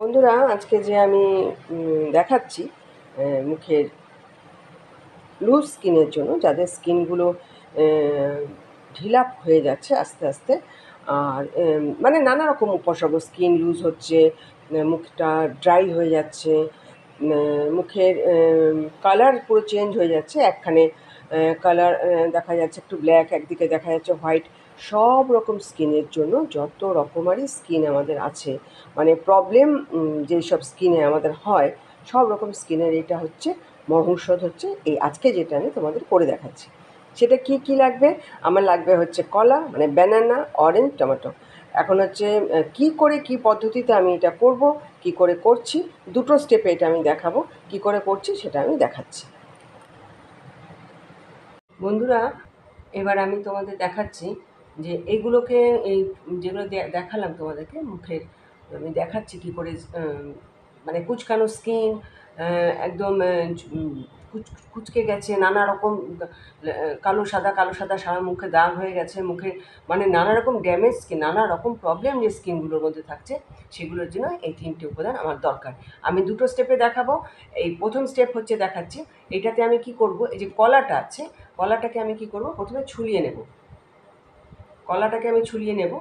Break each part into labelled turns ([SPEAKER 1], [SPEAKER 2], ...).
[SPEAKER 1] বন্ধুরা, আজকে যে আমি দেখাচ্ছি মুখের লুজ স্কিনের জন্য, যাদের স্কিনগুলো ঢিলা হয়ে যাচ্ছে আস্তে আস্তে, আর মানে নানা রকম উপসর্গ, স্কিন লুজ হচ্ছে, মুখটা ড্রাই হয়ে যাচ্ছে, মুখের কালার পুরো চেঞ্জ হয়ে যাচ্ছে, একখানে কালার দেখা যাচ্ছে একটু ব্ল্যাক, একদিকে দেখা যাচ্ছে হোয়াইট। সব রকম স্কিনের জন্য, যত রকমারই স্কিন আমাদের আছে, মানে প্রবলেম যেসব স্কিনে আমাদের হয়, সব রকম স্কিনের এটা হচ্ছে মহৌষধ, হচ্ছে এই আজকে যেটা আমি তোমাদের করে দেখাচ্ছি। সেটা কি কি লাগবে? আমার লাগবে হচ্ছে কলা, মানে ব্যানানা, অরেঞ্জ, টমেটো। এখন হচ্ছে কি করে, কি পদ্ধতিতে আমি এটা করব, কি করে করছি, দুটো স্টেপে এটা আমি দেখাবো। কি করে করছি সেটা আমি দেখাচ্ছি। বন্ধুরা, এবার আমি তোমাদের দেখাচ্ছি যে এইগুলোকে, এই যেগুলো দেখালাম তোমাদেরকে মুখের, আমি দেখাচ্ছি কি করে মানে কুচকানো স্কিন, একদম কুচকে গেছে, নানা রকম কালো সাদা কালো সাদা সারা মুখে দাগ হয়ে গেছে, মুখে মানে নানা রকম ড্যামেজ স্কিন, নানা রকম প্রবলেম যে স্কিনগুলোর মধ্যে থাকছে, সেগুলোর জন্য এই তিনটে উপাদান আমার দরকার। আমি দুটো স্টেপে দেখাবো। এই প্রথম স্টেপ হচ্ছে দেখাচ্ছি, এটাতে আমি কি করব, এই যে কলাটা আছে, কলাটাকে আমি কি করব, প্রথমে ছুলিয়ে নেব। কলাটাকে আমি ছুলিয়ে নেব,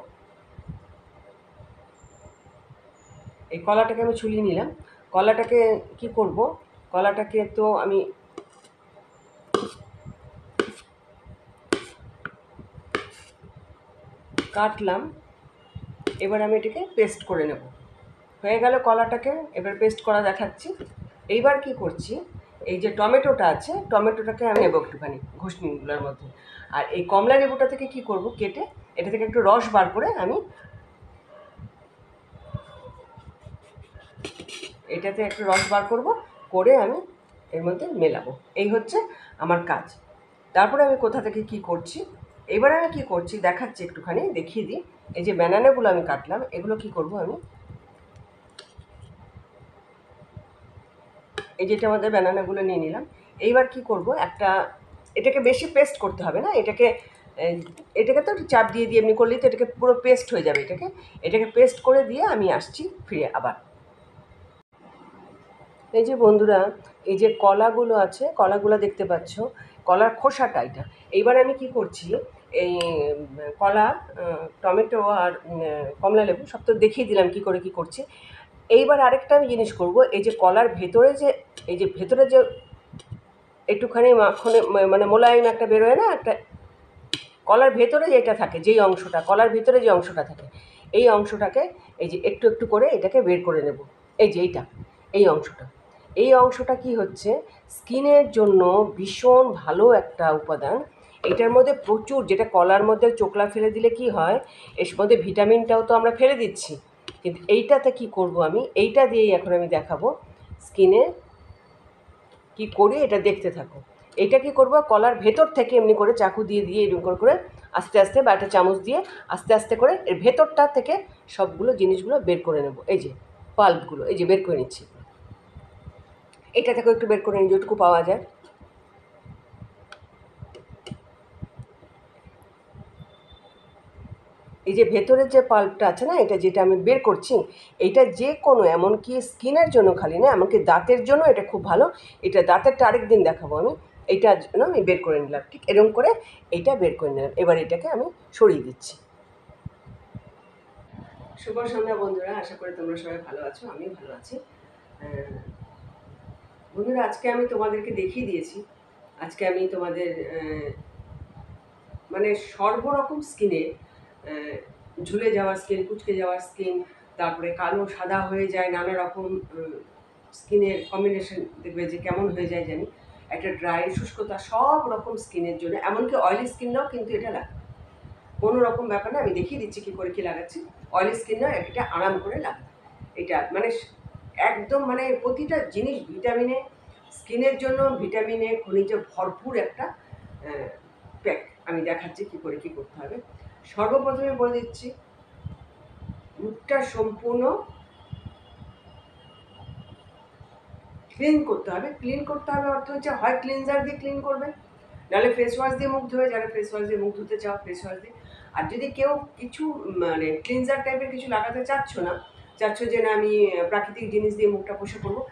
[SPEAKER 1] এই কলাটাকে আমি ছুলিয়ে নিলাম। কলাটাকে কি করব, কলাটাকে তো আমি কাটলাম, এবার আমি এটাকে পেস্ট করে নেব। হয়ে গেল কলাটাকে, এবার পেস্ট করা দেখাচ্ছি। এইবার কি করছি, এই যে টমেটোটা আছে, টমেটোটাকে আমি নেব একটুখানি ঘুষনিগুলোর মধ্যে, আর এই কমলা লেবুটা থেকে কি করব, কেটে এটা থেকে একটু রস বার করে আমি এটাতে একটু রস বার করব, করে আমি এর মধ্যে মেলাবো। এই হচ্ছে আমার কাজ। তারপরে আমি কোথা থেকে কি করছি, এবারে আমি কি করছি দেখাচ্ছি, একটুখানি দেখিয়ে দিই। এই যে ব্যানানাগুলো আমি কাটলাম, এগুলো কি করব আমি, এই যেটা আমাদের ব্যানানাগুলো নিয়ে নিলাম। এইবার কি করব, একটা, এটাকে বেশি পেস্ট করতে হবে না, এটাকে এটাকে তো একটু চাপ দিয়ে দিয়ে এমনি করলেই তো এটাকে পুরো পেস্ট হয়ে যাবে। এটাকে পেস্ট করে দিয়ে আমি আসছি ফিরে আবার। এই যে বন্ধুরা, এই যে কলাগুলো আছে, কলাগুলো দেখতে পাচ্ছ, কলার খোসাটা এটা। এইবার আমি কি করছি, এই কলা, টমেটো আর কমলা লেবু সব তো দেখিয়ে দিলাম কি করে কি করছি। এইবার আরেকটা আমি জিনিস করব, এই যে কলার ভেতরে যে, এই যে ভেতরে যে একটুখানি মাখনে মানে মোলায়েম একটা বেরোয় না, একটা কলার ভেতরে যেটা থাকে, যেই অংশটা, কলার ভেতরে যে অংশটা থাকে, এই অংশটাকে এই যে একটু একটু করে এটাকে বের করে নেব। এই যে এইটা, এই অংশটা, এই অংশটা কি হচ্ছে, স্কিনের জন্য ভীষণ ভালো একটা উপাদান। এটার মধ্যে প্রচুর, যেটা কলার মধ্যে চোকলা ফেলে দিলে কি হয়, এর মধ্যে ভিটামিনটাও তো আমরা ফেলে দিচ্ছি, কিন্তু এইটাতে কি করব, আমি এইটা দিয়েই এখন আমি দেখাবো স্কিনে কি করি, এটা দেখতে থাকো। এটা কি করব, কলার ভেতর থেকে এমনি করে চাকু দিয়ে দিয়ে এরকম করে করে আস্তে আস্তে, বা একটা চামচ দিয়ে আস্তে আস্তে করে এর ভেতরটা থেকে সবগুলো জিনিসগুলো বের করে নেব। এই যে পাল্পগুলো, এই যে বের করে নিচ্ছি, এটা থেকে একটু বের করে নিই যেটুকু পাওয়া যায়। এই যে ভেতরের যে পাল্পটা আছে না, এটা যেটা আমি বের করছি, এইটা যে কোনো, এমনকি স্কিনের জন্য খালি না, এমনকি দাঁতের জন্য এটা খুব ভালো। এটা দাঁতেরটা আরেক দিন দেখাবো আমি। এইটার জন্য আমি বের করে নিলাম, ঠিক এরকম করে এইটা বের করে নিলাম। এবার এটাকে আমি সরিয়ে দিচ্ছি। শুভ সন্ধ্যা বন্ধুরা, আশা করি তোমরা সবাই ভালো আছো, আমি ভালো আছি। বন্ধুরা, আজকে আমি তোমাদেরকে দেখিয়ে দিয়েছি, আজকে আমি তোমাদের মানে সর্বরকম স্কিনে, ঝুলে যাওয়া স্কিন, কুচকে যাওয়া স্কিন, তারপরে কালো সাদা হয়ে যায়, নানা রকম স্কিনের কম্বিনেশন দেখবে যে কেমন হয়ে যায় জানি, একটা ড্রাই শুষ্কতা, সব রকম স্কিনের জন্য, এমনকি অয়েলি স্কিনটাও কিন্তু এটা লাগে, কোনো রকম ব্যাপার না। আমি দেখিয়ে দিচ্ছি কী করে কী লাগাচ্ছি। অয়েলি স্কিনটাও এটা আরাম করে লাগে, এটা মানে একদম মানে প্রতিটা জিনিস ভিটামিনে, স্কিনের জন্য ভিটামিনে খনিজে ভরপুর একটা প্যাক। আমি দেখাচ্ছি কী করে কী করতে হবে। সর্বপ্রথমে বলে দিচ্ছি, মুখটা সম্পূর্ণ ক্লিন করতে হবে। ক্লিন করতে হবে অর্থ হচ্ছে, হয় ক্লিনজার দিয়ে ক্লিন করবে, নাহলে ফেস ওয়াশ দিয়ে মুখ ধোবে, যারা ফেস ওয়াশ দিয়ে মুখ ধুতে চাও ফেস ওয়াশ দিয়ে। আর যদি কেউ কিছু মানে ক্লিনজার টাইপের কিছু লাগাতে চাচ্ছ না, চাচ্ছ যে না আমি প্রাকৃতিক জিনিস দিয়ে মুখটা পরিষ্কার করবো,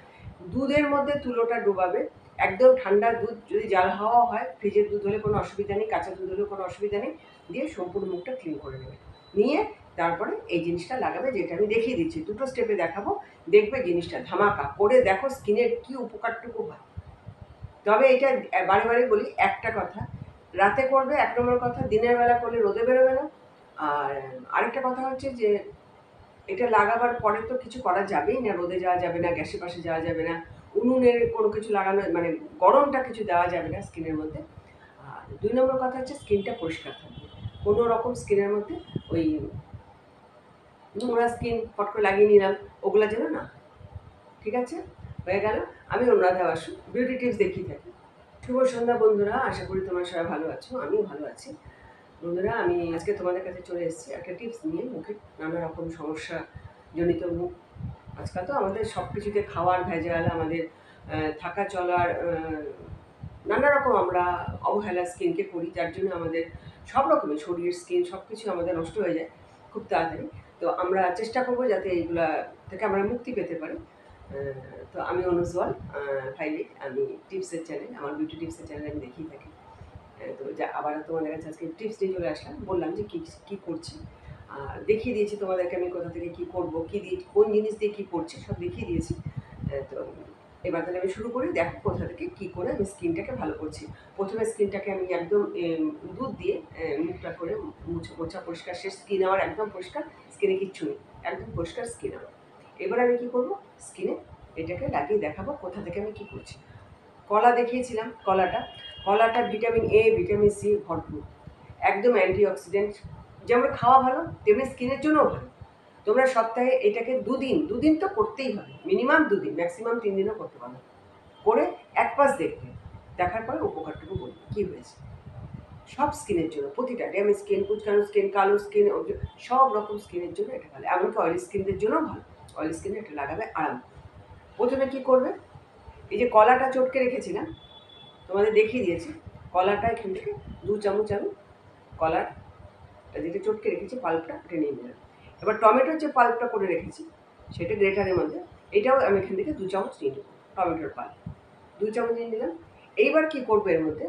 [SPEAKER 1] দুধের মধ্যে তুলোটা ডোবাবে, একদম ঠান্ডা দুধ, যদি জাল হাওয়া হয়, ফ্রিজের দুধ হলে কোনো অসুবিধা নেই, কাঁচা দুধ হলেও কোনো অসুবিধা নেই, দিয়ে সম্পূর্ণ মুখটা ক্লিন করে নেবে। নিয়ে তারপরে এই জিনিসটা লাগাবে, যেটা আমি দেখিয়ে দিচ্ছি, দুটো স্টেপে দেখাবো, দেখবে জিনিসটা ধামাকা করে দেখো স্কিনের কি উপকারটুকু হয়। তবে এটা বারে বারে বলি একটা কথা, রাতে করবে 1 নম্বর কথা, দিনের বেলা করলে রোদে বেরোবে না। আর আরেকটা কথা হচ্ছে যে এটা লাগাবার পরে তো কিছু করা যাবেই না, রোদে যাওয়া যাবে না, গ্যাসের পাশে যাওয়া যাবে না, উনুনের কোনো কিছু লাগানো মানে গরমটা কিছু দেওয়া যাবে না স্কিনের মধ্যে। আর 2 নম্বর কথা হচ্ছে স্কিনটা পরিষ্কার থাকবে, কোনো রকম স্কিনের মধ্যে ওই নোংরা স্কিন ফট করে লাগিয়ে নিলাম ওগুলো যেন না। ঠিক আছে, হয়ে গেল। আমি অনুরাধা বাসু, বিউটি টিপস দেখিয়ে থাকি। শুভ সন্ধ্যা বন্ধুরা, আশা করি তোমরা সবাই ভালো আছো, আমিও ভালো আছি। বন্ধুরা, আমি আজকে তোমাদের কাছে চলে এসেছি একটা টিপস নিয়ে। মুখে নানা রকম সমস্যা জনিত মুখ, আজকাল তো আমাদের সব কিছুতে খাওয়ার ভেজাল, আমাদের থাকা চলার নানা রকম আমরা অবহেলা স্কিনকে করি, যার জন্য আমাদের সব রকমের শরীর স্কিন সব কিছু আমাদের নষ্ট হয়ে যায় খুব তাড়াতাড়ি। তো আমরা চেষ্টা করবো যাতে এইগুলা থেকে আমরা মুক্তি পেতে পারি। তো আমি অনুজ্জ্বল ফাইলিক, আমি টিপসের চ্যানেল, আমার বিউটি টিপসের চ্যানেল আমি দেখিয়ে থাকি। তো যা আবার তোমাদের কাছে আজকে টিপস নিয়ে চলে আসলাম, বললাম যে কী করছি, আর দেখিয়ে দিয়েছি তোমাদেরকে আমি কোথা থেকে কী করবো, কী দিয়ে কোন জিনিস দিয়ে কী করছি সব দেখিয়ে দিয়েছি। তো এবার তাহলে আমি শুরু করি, দেখো কোথা থেকে কী করে আমি স্কিনটাকে ভালো করছি। প্রথমে স্কিনটাকে আমি একদম দুধ দিয়ে মুখটা করে মোছা পরিষ্কার, শেষ স্কিন আমার একদম পরিষ্কার, স্কিনে কিচ্ছু নেই, একদম পরিষ্কার স্কিন আমার। এবার আমি কী করবো, স্কিনে এটাকে লাগিয়ে দেখাবো কোথা থেকে আমি কী করছি। কলা দেখিয়েছিলাম, কলাটা ভিটামিন এ ভিটামিন সি ভরপুর, একদম অ্যান্টিঅক্সিডেন্ট, যেমন খাওয়া ভালো তেমনি স্কিনের জন্যও ভালো। তোমরা সপ্তাহে এটাকে দুদিন তো করতেই হবে, মিনিমাম 2 দিন, ম্যাক্সিমাম 3 দিনও করতে পারো, করে 1 মাস দেখবে, দেখার পরে উপকারটুকু বলবে কী হয়েছে। সব স্কিনের জন্য, প্রতিটা ড্যামেজ স্কিন, কুচকানো স্কিন, কালো স্কিন, সব রকম স্কিনের জন্য এটা ভালো, এমনকি অয়েলি স্কিনদের জন্যও ভালো। অয়েলি স্কিনে এটা লাগাবে আরাম। প্রথমে কী করবে, এই যে কলাটা চটকে রেখেছিলাম তোমাদের দেখিয়ে দিয়েছি, কলাটা এখান থেকে 2 চামচ আমি কলার যেটা চটকে রেখেছি পাল্পটা এটা নিয়ে নিলাম। এবার টমেটোর যে পাল্পটা করে রেখেছি সেটা গ্রেটারের মধ্যে, এটাও আমি এখান থেকে 2 চামচ নিয়ে নেব, টমেটোর পাল্প 2 চামচ নিয়ে নিলাম। এইবার কী করবো, এর মধ্যে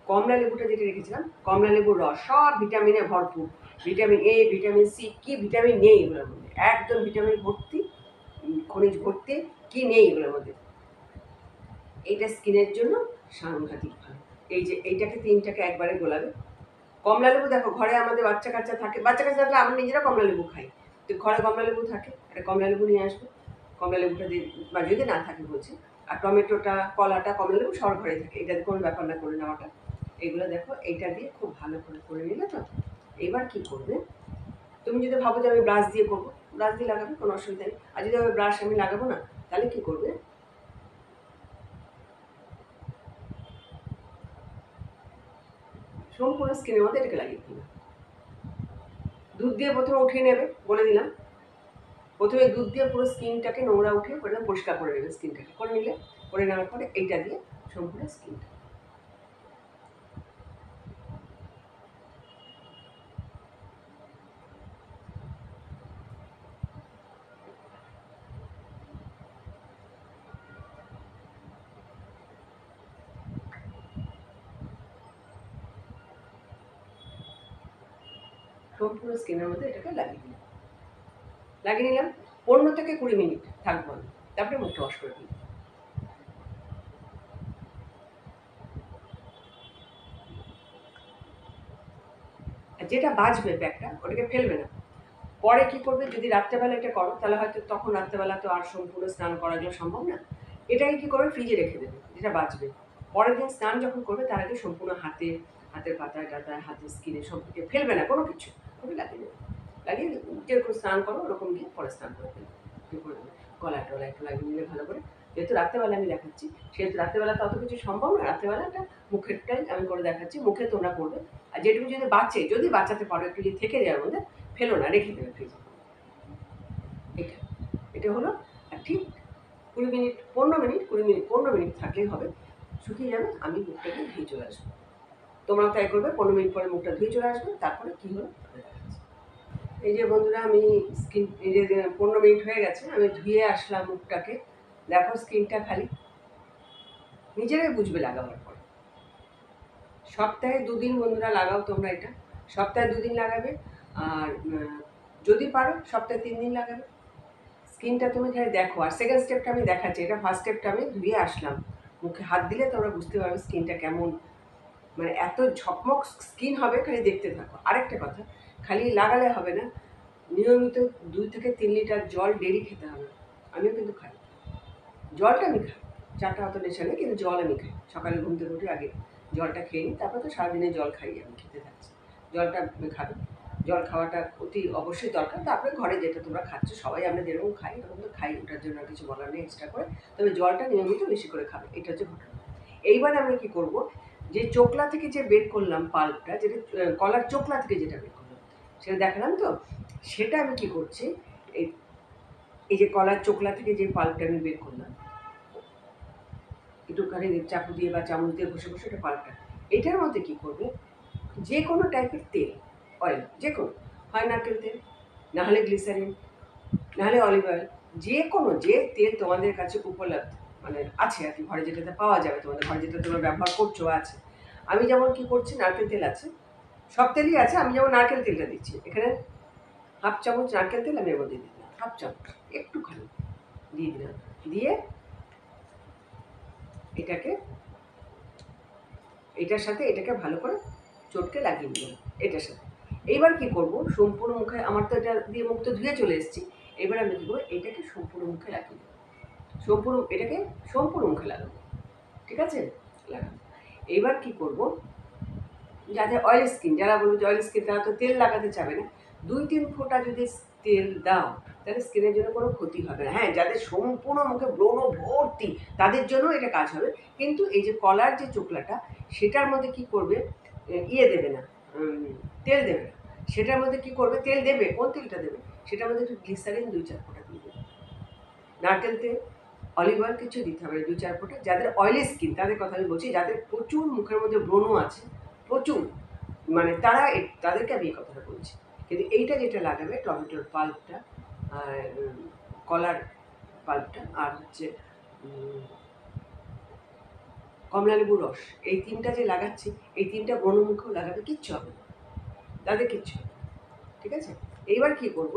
[SPEAKER 1] কমলা লেবুটা যেটা রেখেছিলাম, কমলা লেবুর রস, সব ভিটামিনে ভরপুর, ভিটামিন এ ভিটামিন সি, কি ভিটামিন নেই এগুলোর মধ্যে, একদম ভিটামিন ভর্তি, খনিজ ভর্তি, কি নেই এগুলোর মধ্যে। এইটা স্কিনের জন্য সাংঘাতিক ভালো। এই যে এইটাকে 3টাকে একবারে গোলাবে। কমলা লেবু দেখো ঘরে আমাদের বাচ্চা কাচ্চা থাকে, বাচ্চা কাচ্চা থাকলে আমরা নিজেরা কমলা লেবু খাই, তো ঘরে কমলা লেবু থাকে, একটা কমলা লেবু নিয়ে আসবো, কমলা লেবুটা দিয়ে, বা যদি না থাকে বলছি, আর টমেটোটা কলাটা কমলা লেবু সবার ঘরে থাকে, এটা কোনো ব্যাপার না করে নেওয়াটা। এগুলো দেখো এইটা দিয়ে খুব ভালো করে নিলে তো। এবার কি করবে, তুমি যদি ভাবো যে আমি ব্রাশ দিয়ে করবো, ব্রাশ দিয়ে লাগাবে, কোনো অসুবিধা নেই। আর যদি আমি ব্রাশ আমি লাগাবো না, তাহলে কি করবে, সম্পূর্ণ স্কিনের মধ্যে এটাকে লাগিয়ে দিবে। দুধ দিয়ে প্রথমে উঠিয়ে নেবে, বলে দিলাম, প্রথমে দুধ দিয়ে পুরো স্কিনটাকে নোংরা উঠিয়ে পরিষ্কার করে নেবে, স্কিনটাকে করে নিলে, করে নেওয়ার পরে এইটা দিয়ে সম্পূর্ণ স্কিনটা সম্পূর্ণ স্কিনের মধ্যে এটাকে লাগিয়ে দিলাম, লাগিয়ে নিলাম। 15 থেকে 20 মিনিট থাকবো আমি, তারপরে মুখটা ওয়াশ করে দিই। আর যেটা বাঁচবে ব্যাগটা ওটাকে ফেলবে না। পরে কি করবে, যদি রাত্রেবেলা এটা করো তাহলে হয়তো তখন রাত্রেবেলা তো আর সম্পূর্ণ স্নান করাগুলো সম্ভব না, এটাকে কি করবে ফ্রিজে রেখে দেবে, যেটা বাঁচবে। পরের দিন স্নান যখন করবে তার আগে সম্পূর্ণ হাতের পাতায় টাতায়, হাতের স্কিনে সবদিকে ফেলবে না কোনো কিছু, ওকে লাগিয়ে দেবে, লাগিয়ে যেরকম স্নান করো ওরকম দিয়ে পরে স্নান করে ফেলবে, করে দেবে। গলা টলা একটু লাগিয়ে নিলে ভালো করে, যেহেতু রাত্রেবেলা আমি দেখাচ্ছি, সেহেতু রাত্রেবেলা তো অত কিছু সম্ভব না, রাত্রেবেলাটা মুখেরটাই আমি করে দেখাচ্ছি, মুখে তোমরা করবে। আর যেটুকু যদি যদি বাঁচাতে পারো একটু যদি থেকে যায় মধ্যে, ফেলো না, রেখে দেবে ফ্রিজে। এটা এটা হলো। আর ঠিক 20 মিনিট 15 মিনিট 20 মিনিট 15 মিনিট থাকলেই হবে, শুকিয়ে যাবে, আমি মুখটাকে ধুয়ে চলে আসবো। তোমরাও তাই করবে, 15 মিনিট পরে মুখটা ধুয়ে চলে আসবে, তারপরে কী হলো এই যে বন্ধুরা, আমি স্কিন এই যে 15 মিনিট হয়ে গেছে, আমি ধুয়ে আসলাম মুখটাকে। দেখো স্কিনটা খালি, নিজেরাই বুঝবে লাগাবার পর। সপ্তাহে 2 দিন বন্ধুরা লাগাও তোমরা এটা। সপ্তাহে 2 দিন লাগাবে, আর যদি পারো সপ্তাহে 3 দিন লাগাবে। স্কিনটা তুমি খালি দেখো। আর সেকেন্ড স্টেপটা আমি দেখাচ্ছি। এটা ফার্স্ট স্টেপটা আমি ধুয়ে আসলাম। মুখে হাত দিলে তোমরা বুঝতে পারবে স্কিনটা কেমন, মানে এত ঝকমক স্কিন হবে, খালি দেখতে থাকো। আরেকটা কথা, খালি লাগালে হবে না, নিয়মিত 2 থেকে 3 লিটার জল ডেলি খেতে হবে। আমিও কিন্তু খাই, জলটা আমি খাই। চাটা অত নেশা নেই, কিন্তু জল আমি খাই। সকালে ঘুম থেকে উঠে আগে জলটা খেয়ে নিই, তারপর তো সারাদিনে জল খাই, আমি খেতে থাকছি। জলটা খাবে, জল খাওয়াটা অতি অবশ্যই দরকার। তারপরে ঘরে যেটা তোমরা খাচ্ছ, সবাই আমরা যেরকম খাই এরকম তো খাই, ওটার জন্য আর কিছু বলার নেই এক্সট্রা করে। তবে জলটা নিয়মিত বেশি করে খাবে, এটা হচ্ছে ঘটনা। এইবার আমরা কি করব, যে চোকলা থেকে যে বের করলাম পাল্পটা, যেটা কলার চোকলা থেকে যেটা বের করলাম সেটা দেখালাম তো, সেটা আমি কি করছি, এই যে কলার চোকলা থেকে যে পাল্পটা আমি বের করলাম, একটুখানি চাকু দিয়ে বা চামচ দিয়ে ঘষে ঘষে এটা পাল্পটা, এটার মধ্যে কি করবে, যে কোনো টাইপের তেল, অয়েল, যে কোনো, হয় নারকেল তেল, নাহলে গ্লিসারিন, নাহলে অলিভ অয়েল, যে কোনো যে তেল তোমাদের কাছে উপলব্ধ, মানে আছে আর কি, ঘরে যেটাতে পাওয়া যাবে, তোমাদের ঘরে যেটা তোমরা ব্যবহার করছো আছে। আমি যেমন কি করছি, নারকেল তেল আছে, সব তেলই আছে, আমি যেমন নারকেল তেলটা দিচ্ছি এখানে, হাফ চামচ নারকেল তেল আমি এর মধ্যে দিয়ে দিলাম, হাফ চামচ একটুখানি দিয়ে দিলাম, দিয়ে এটাকে, এটার সাথে এটাকে ভালো করে চটকে লাগিয়ে দিলাম এটার সাথে। এইবার কি করব, সম্পূর্ণ মুখে, আমার তো এটা দিয়ে মুখ তো ধুয়ে চলে এসেছি, এবার আমি কী করবো, এটাকে সম্পূর্ণ মুখে লাগিয়ে দেবো, এটাকে সম্পূর্ণ মুখে লাগাবো, ঠিক আছে, লাগাবো। এইবার কি করব, যাদের অয়েল স্কিন, যারা বলবো যে অয়েল স্কিন, তারা তো তেল লাগাতে চাবে না, 2-3 ফোঁটা যদি তেল দাও তাহলে স্কিনের জন্য কোনো ক্ষতি হবে না। হ্যাঁ, যাদের সম্পূর্ণ মুখে ব্রণ ভর্তি তাদের জন্য এটা কাজ হবে। কিন্তু এই যে কলার যে চোকলাটা, সেটার মধ্যে কি করবে, ইয়ে দেবে না, তেল দেবে না, সেটার মধ্যে কি করবে, তেল দেবে, কোন তেলটা দেবে, সেটার মধ্যে একটু গ্লিসারিন 2-4 ফোঁটা দিয়ে দেবে, নারকেল তেল, অলিভ অয়েল কিছু দিতে হবে 2-4 ফোঁটা। যাদের অয়েলি স্কিন তাদের কথা আমি বলছি, যাদের প্রচুর মুখের মধ্যে ব্রণ আছে, প্রচুর, মানে তারা, তাদেরকে আমি এই কথাটা বলছি। কিন্তু এইটা যেটা লাগাবে, টমেটোর পাল্পটা, আর কলার পাল্পটা, আর হচ্ছে কমলা লেবুর রস, এই 3টা যে লাগাচ্ছি, এই 3টা ব্রণ মুখেও লাগাবে, কিচ্ছু হবে না, তাদের কিচ্ছু হবে, ঠিক আছে। এইবার কি করব,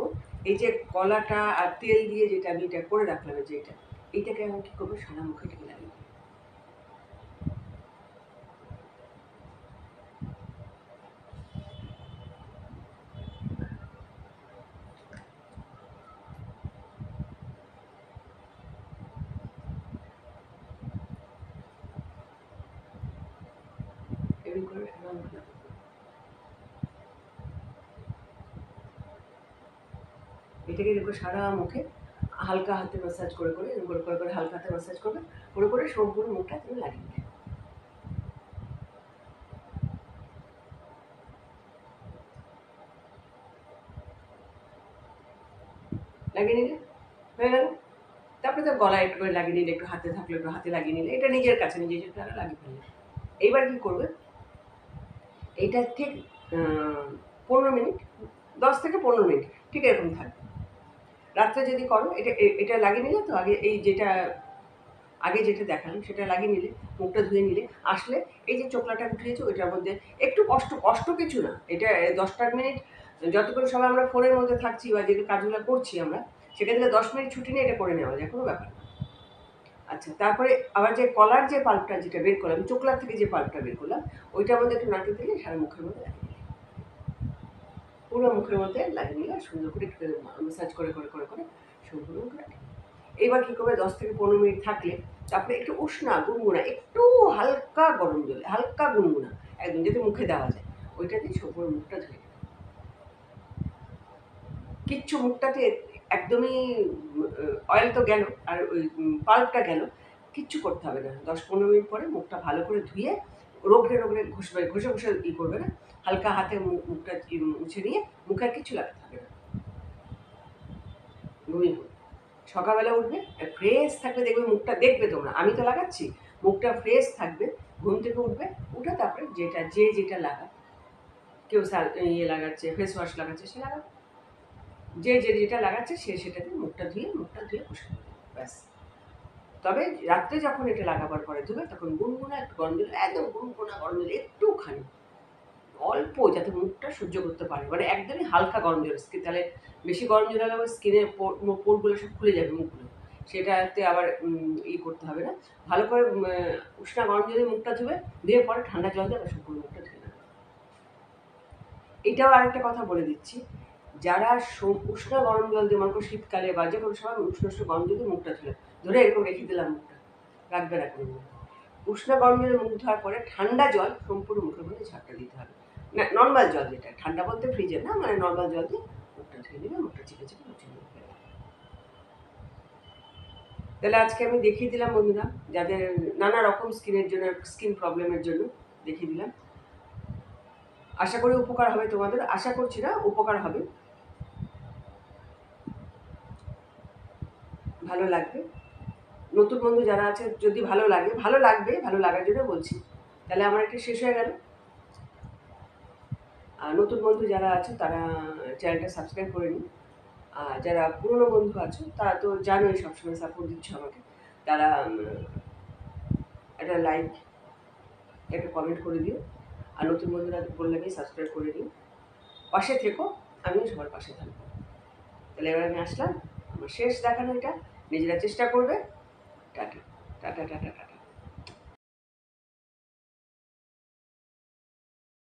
[SPEAKER 1] এই যে কলাটা আর তেল দিয়ে যেটা আমি এটা করে রাখলাম, যে এইটাকে আমি কি করবো, সারা মুখে এটাকে লাগিয়ে দেবো। এরকম করে সারা মুখে লাগাবো। এটাকে এরকম সারা মুখে হালকা হাতে ম্যাসাজ করে করে, এরকম করে করে করে হালকা হাতে ম্যাসাজ করবে, করে করে সম্পূর্ণ মুখটা তুমি লাগিয়ে দেবে। লাগিয়ে নিলে হয়ে গেল। তারপরে তো গলায় একটু করে লাগিয়ে নিলে, একটু হাতে থাকলে একটু হাতে লাগিয়ে নিলে, এটা নিজের কাছে নিজের দ্বারা লাগিয়ে ফেললে। এইবার কি করবে, এইটা ঠিক 15 মিনিট, 10 থেকে 15 মিনিট ঠিক এরকম থাকবে। রাত্রে যদি করো, এটা লাগিয়ে নিলে তো, আগে যেটা দেখালাম সেটা লাগিয়ে নিলে, মুখটা ধুয়ে নিলে, আসলে এই যে চোকলাটা উঠিয়েছো ওইটার মধ্যে একটু কষ্ট, কষ্ট কিছু না, এটা 10 মিনিট, যতক্ষণ সময় আমরা ফোনের মধ্যে থাকছি বা যে কাজগুলো করছি আমরা, সেখান থেকে 10 মিনিট ছুটি নিয়ে এটা করে নেওয়া যায়, কোনো ব্যাপার না। আচ্ছা, তারপরে আবার যে কলার যে পাল্পটা যেটা বের করলাম, চোকলার থেকে যে পাল্পটা বের করলাম, ওইটার মধ্যে একটু নারকেল দিলে সারা মুখের মধ্যে লাগিয়ে দিলে, পুরো মুখের মধ্যে লাগিয়ে নিলে, সুন্দর করে একটু ম্যাসাজ করে করে করে করে সম্পূর্ণ মুখে লাগিয়ে। এইবার কী করবে, 10 থেকে 15 মিনিট থাকলে, তারপরে একটু উষ্ণা গুনগুনা, একটু হালকা গরম জলে, হালকা গুনগুনা একদম, যাতে মুখে দেওয়া যায়, ওইটা দিয়ে সম্পূর্ণ মুখটা ধুয়ে দেবে। কিচ্ছু মুখটাতে একদমই, অয়েল তো গেল, আর ওই পাল্পটা গেল, কিচ্ছু করতে হবে না। 10-15 মিনিট পরে মুখটা ভালো করে ধুয়ে, রোগড়ে রোগড়ে ঘষবে, ঘষে ঘষে করবে না, হালকা হাতে মুখটা মুছে নিয়ে, মুখে আর কিচ্ছু লাগাতে হবে না, ঘুমিয়ে পড়বে। সকালবেলা উঠবে ফ্রেশ থাকবে, দেখবে মুখটা, দেখবে তোমরা, আমি তো লাগাচ্ছি, মুখটা ফ্রেশ থাকবে। ঘুম থেকে উঠবে, উঠে তারপরে যেটা লাগায়, কেউ ইয়ে লাগাচ্ছে, ফেস ওয়াশ লাগাচ্ছে, সে লাগাবে, যে যেটা লাগাচ্ছে সেটা দিয়ে মুখটা ধুয়ে বসে পড়বে, ব্যাস। তবে রাত্রে যখন এটা লাগাবার পরে ধুবে তখন গুনগুনা একটু গরম জল, একদম গুনগুনা গরম জল একটুখানি, অল্প, যাতে মুখটা সহ্য করতে পারে, মানে একদমই হালকা গরম জল। স্কিন, তাহলে বেশি গরম জল হলে আবার স্কিনের পোরগুলো সব খুলে যাবে, মুখগুলো, সেটাতে আবার করতে হবে না। ভালো করে উষ্ণ গরম জলে মুখটা ধুবে, ধুয়ে পরে ঠান্ডা জল দিয়ে আবার সম্পূর্ণ মুখটা ধুয়ে নেবে। এটাও আরেকটা কথা বলে দিচ্ছি, যারা উষ্ণ গরম জল দিয়ে, মনে করো শীতকালে বা যে কোনো সময় উষ্ণ গরম জল দিয়ে মুখটা ধরে এরকম রেখে দিলাম, মুখটা রাখবে না কোনো, উষ্ণ গরম জলে মুখ ধোয়ার পরে ঠান্ডা জল সম্পূর্ণ মুখের মধ্যে ঝাপটা দিতে হবে। না, নর্মাল জল, যেটা ঠান্ডা বলতে ফ্রিজের না, মানে নর্মাল জল দিয়ে মুখটা ধুয়ে নেবে, মুখটা চিপে মুছে নেবে। তাহলে আজকে আমি দেখিয়ে দিলাম বন্ধুরা, যাদের নানা রকম স্কিনের জন্য, স্কিন প্রবলেমের জন্য দেখিয়ে দিলাম। আশা করি উপকার হবে তোমাদের, আশা করছি না, উপকার হবে, ভালো লাগবে। নতুন বন্ধু যারা আছে, যদি ভালো লাগবে, ভালো লাগার জন্য বলছি, তাহলে আমার একটা শেষ হয়ে গেল। আর নতুন বন্ধু যারা আছে তারা চ্যানেলটা সাবস্ক্রাইব করে নিন। আর যারা পুরনো বন্ধু আছো তারা তো জানোই, সবসময় সাপোর্ট দিচ্ছ আমাকে, তারা একটা লাইক, একটা কমেন্ট করে দিও। আর নতুন বন্ধুরা বললে সাবস্ক্রাইব করে দিও, পাশে থেকো, আমিও সবার পাশে থাকবো। তাহলে এবার আমি আসলাম, আমার শেষ দেখানো এটা, নিজেরা চেষ্টা করবে। Tata tata tata tata.